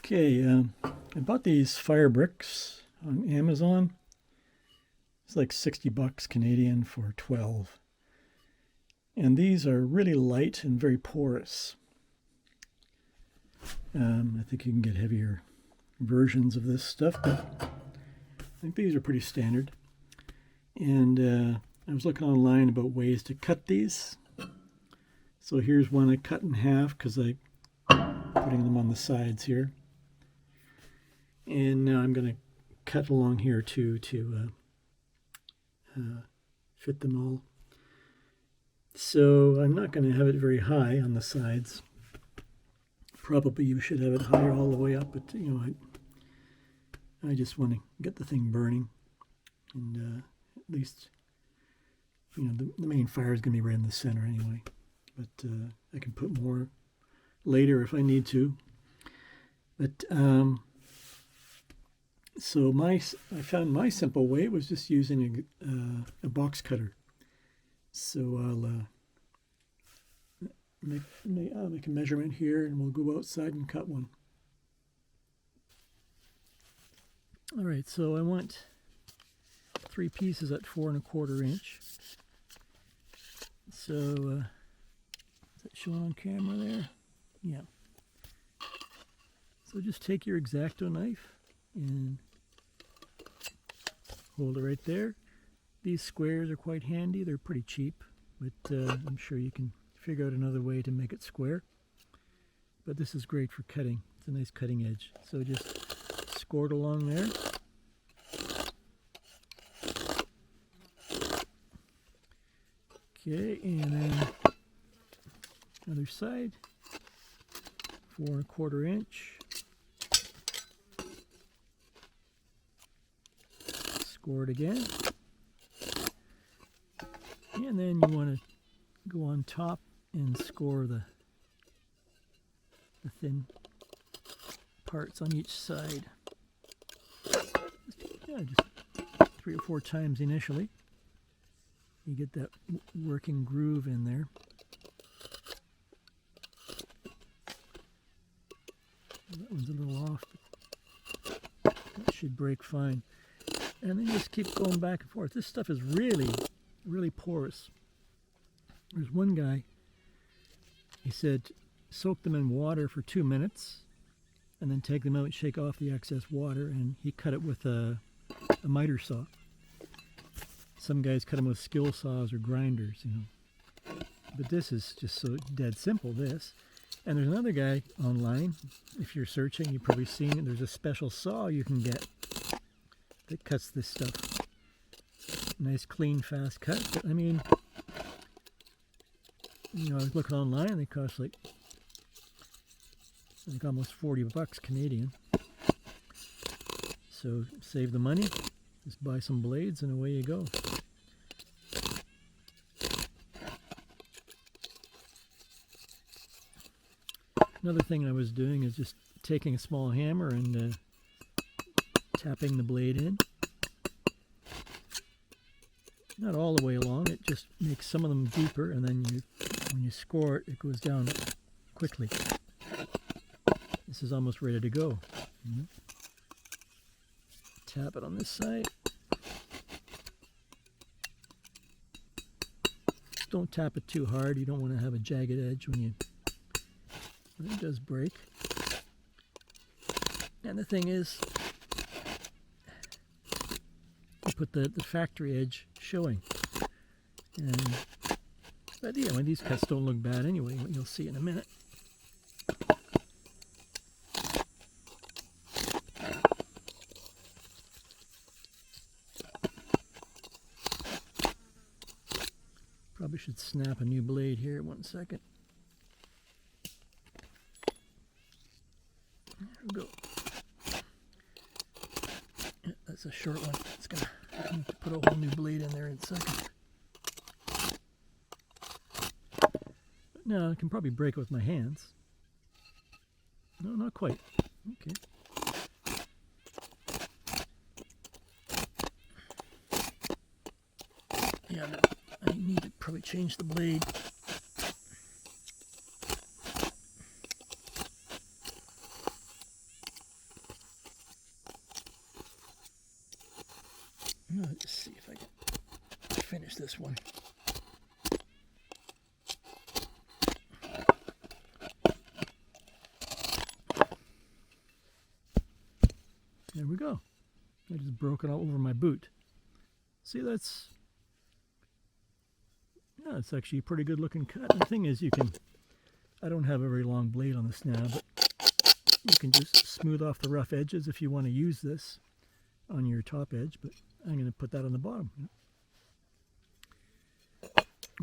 Okay, I bought these fire bricks on Amazon. It's like 60 bucks Canadian for 12. And these are really light and very porous. I think you can get heavier versions of this stuff, but I think these are pretty standard. And I was looking online about ways to cut these. So here's one I cut in half because I'm putting them on the sides here. And now I'm going to cut along here too to fit them all. So I'm not going to have it very high on the sides. Probably you should have it higher all the way up, but you know, I just want to get the thing burning, and at least you know the main fire is going to be right in the center anyway. But I can put more later if I need to. But so I found my simple way was just using a box cutter. So I'll make a measurement here, and we'll go outside and cut one. All right, so I want 3 pieces at 4 1/4 inch. So is that showing on camera there? Yeah. So just take your X-Acto knife and hold it right there. These squares are quite handy. They're pretty cheap, but I'm sure you can figure out another way to make it square. But this is great for cutting. It's a nice cutting edge. So just score it along there. Okay, and then other side, 4 1/4 inch. Score it again. And then you want to go on top and score the thin parts on each side. Yeah, just 3 or 4 times initially. You get that working groove in there. That one's a little off. That should break fine. And then just keep going back and forth. This stuff is really, really porous. There's one guy, he said, soak them in water for 2 minutes and then take them out, shake off the excess water, and he cut it with a miter saw. Some guys cut them with skill saws or grinders, you know. But this is just so dead simple, this. And there's another guy online, if you're searching, you've probably seen it. There's a special saw you can get that cuts this stuff. Nice, clean, fast cut. But I mean, you know, I was looking online, they cost like almost 40 bucks Canadian. So save the money, just buy some blades and away you go. Another thing I was doing is just taking a small hammer and tapping the blade in. Not all the way along, it just makes some of them deeper, and then when you score it, it goes down quickly. This is almost ready to go. Tap it on this side. Don't tap it too hard. You don't want to have a jagged edge when it does break. And the thing is, you put the factory edge showing. But yeah, these cuts don't look bad anyway, what you'll see in a minute. Probably should snap a new blade here. 1 second. There we go. Yeah, that's a short one. It's gonna have to put a whole new blade in there in a second. But no, I can probably break it with my hands. No, not quite. Okay. Yeah, I need to probably change the blade. Let's see if I can finish this one. There we go. I just broke it all over my boot. See, that's, yeah, it's actually a pretty good looking cut. And the thing is, you can, I don't have a very long blade on this now, but you can just smooth off the rough edges if you want to use this on your top edge, but I'm going to put that on the bottom.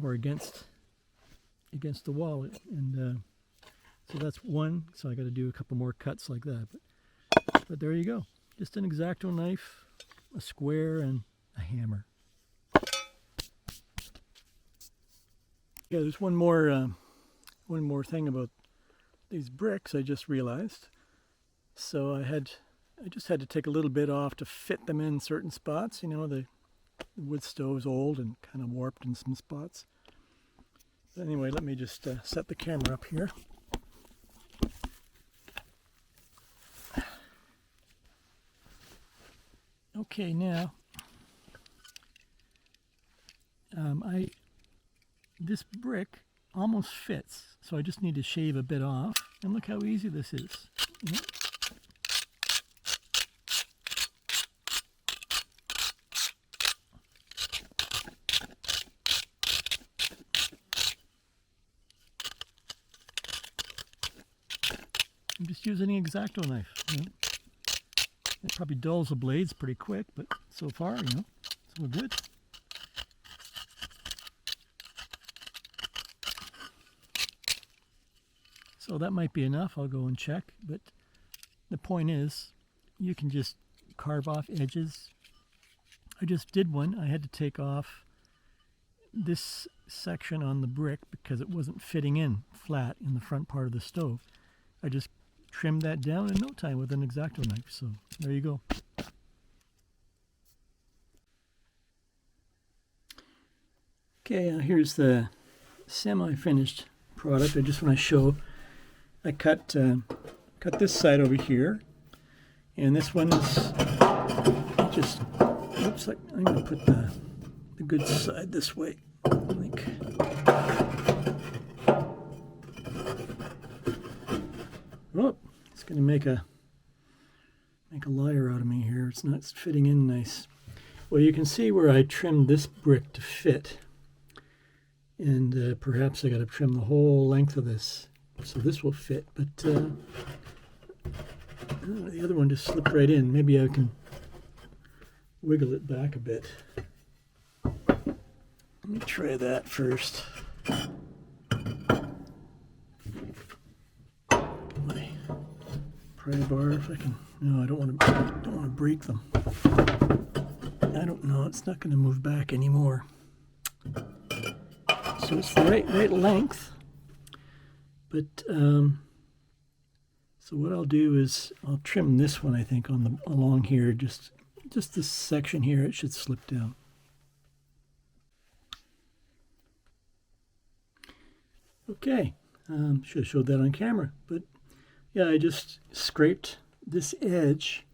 Or against the wall. And so that's one, so I got to do a couple more cuts like that. But there you go. Just an X-Acto knife, a square, and a hammer. Yeah, there's one more thing about these bricks I just realized. So I just had to take a little bit off to fit them in certain spots. You know, the wood stove's old and kind of warped in some spots. But anyway, let me just set the camera up here. Okay, now this brick almost fits, so I just need to shave a bit off. And look how easy this is. You know? I'm just using an X-Acto knife. You know? It probably dulls the blades pretty quick, but so far, you know, so good. So that might be enough. I'll go and check. But the point is, you can just carve off edges. I just did one. I had to take off this section on the brick because it wasn't fitting in flat in the front part of the stove. I just trimmed that down in no time with an X-Acto knife. So there you go. Okay, here's the semi-finished product. I just want to show. I cut this side over here, and this one is just. Looks like I'm going to put the good side this way. Like. Oh, it's going to make a liar out of me here. It's not fitting in nice. Well, you can see where I trimmed this brick to fit, and perhaps I got to trim the whole length of this so this will fit. But the other one just slipped right in. Maybe I can wiggle it back a bit. Let me try that first. Pry bar if I can. No, I don't want to break them. I don't know. It's not going to move back anymore. So it's the right length. But so what I'll do is I'll trim this one. I think on the along here, just this section here. It should slip down. Okay, should have showed that on camera, but. Yeah, I just scraped this edge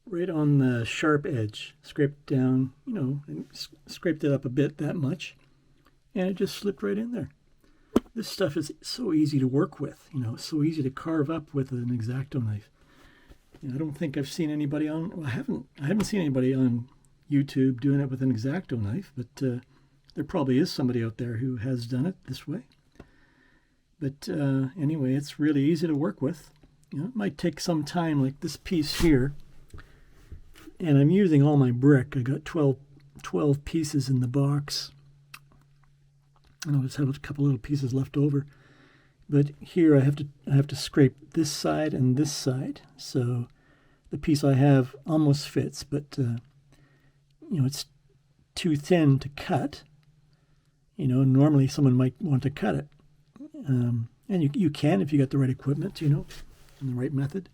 right on the sharp edge. Scraped down, you know, and scraped it up a bit, that much. And it just slipped right in there. This stuff is so easy to work with, you know, so easy to carve up with an X-Acto knife. You know, I don't think I've seen anybody on, well, I haven't seen anybody on YouTube doing it with an X-Acto knife, but there probably is somebody out there who has done it this way. But anyway, it's really easy to work with. You know, it might take some time, like this piece here. And I'm using all my brick. I got 12 pieces in the box. And I'll just have a couple little pieces left over. But here I have to scrape this side and this side. So the piece I have almost fits, but you know, it's too thin to cut. You know, normally someone might want to cut it. And you can if you got the right equipment, you know, and the right method.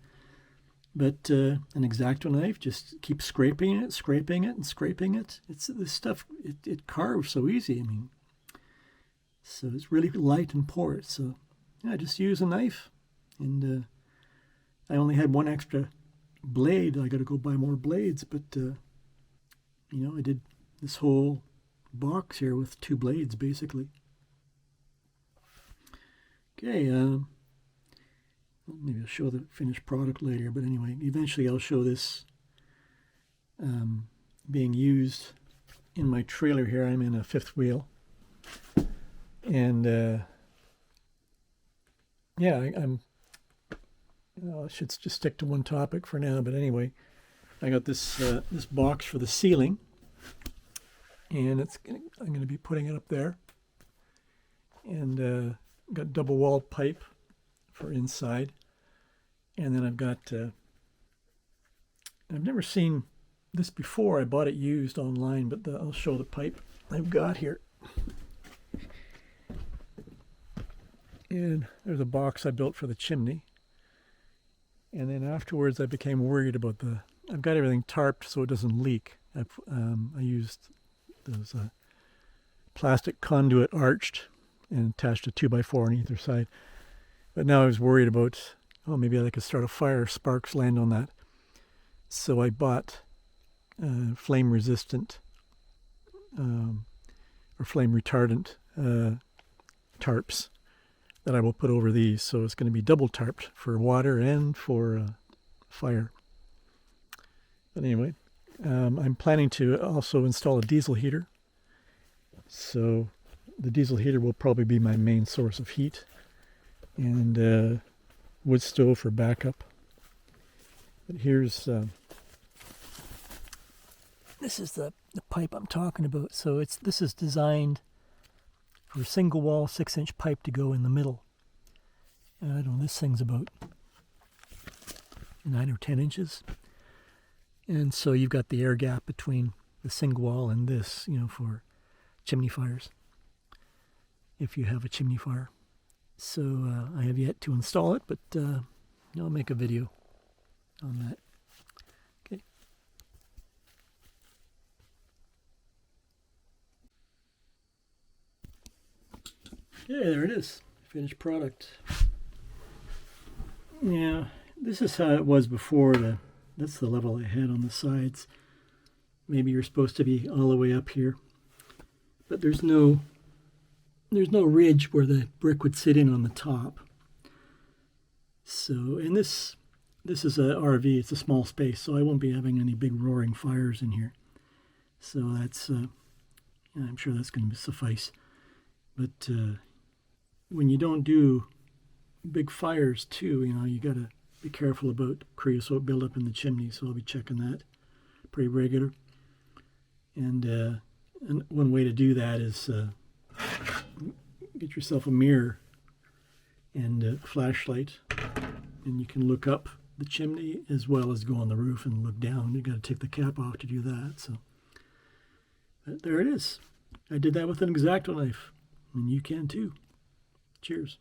But an X-Acto knife, just keep scraping it, and scraping it. It's this stuff. It carves so easy. I mean, so it's really light and porous. So yeah, just use a knife. And I only had one extra blade. I got to go buy more blades, but You know, I did this whole box here with 2 blades, basically. Okay, maybe I'll show the finished product later, but anyway, eventually I'll show this being used in my trailer here. I'm in a 5th wheel, and yeah, I'm I should just stick to one topic for now, but anyway, I got this this box for the ceiling, and I'm going to be putting it up there, and got double wall pipe for inside, and then I've got I've never seen this before. I bought it used online, but I'll show the pipe I've got here. And there's a box I built for the chimney. And then afterwards I became worried about I've got everything tarped so it doesn't leak. I used those plastic conduit arched and attached a 2x4 on either side. But now I was worried about, oh, maybe I could start a fire, sparks land on that. So I bought flame resistant or flame retardant tarps that I will put over these. So it's going to be double tarped for water and for fire. But anyway, I'm planning to also install a diesel heater. So the diesel heater will probably be my main source of heat, and wood stove for backup. But here's this is the pipe I'm talking about. So this is designed for a single wall 6-inch pipe to go in the middle. I don't know, this thing's about 9 or 10 inches. And so you've got the air gap between the single wall and this, you know, for chimney fires, if you have a chimney fire. So I have yet to install it, but I'll make a video on that. Okay. Yeah, there it is. Finished product. Yeah, this is how it was before. That's the level I had on the sides. Maybe you're supposed to be all the way up here, but there's no ridge where the brick would sit in on the top. So, and this is a RV. It's a small space, so I won't be having any big roaring fires in here. So that's I'm sure that's going to suffice. But when you don't do big fires too, you know, you got to be careful about creosote buildup in the chimney. So I'll be checking that pretty regular. And one way to do that is get yourself a mirror and a flashlight, and you can look up the chimney as well as go on the roof and look down. You got to take the cap off to do that. So but there it is. I did that with an X-Acto knife, and you can too. Cheers.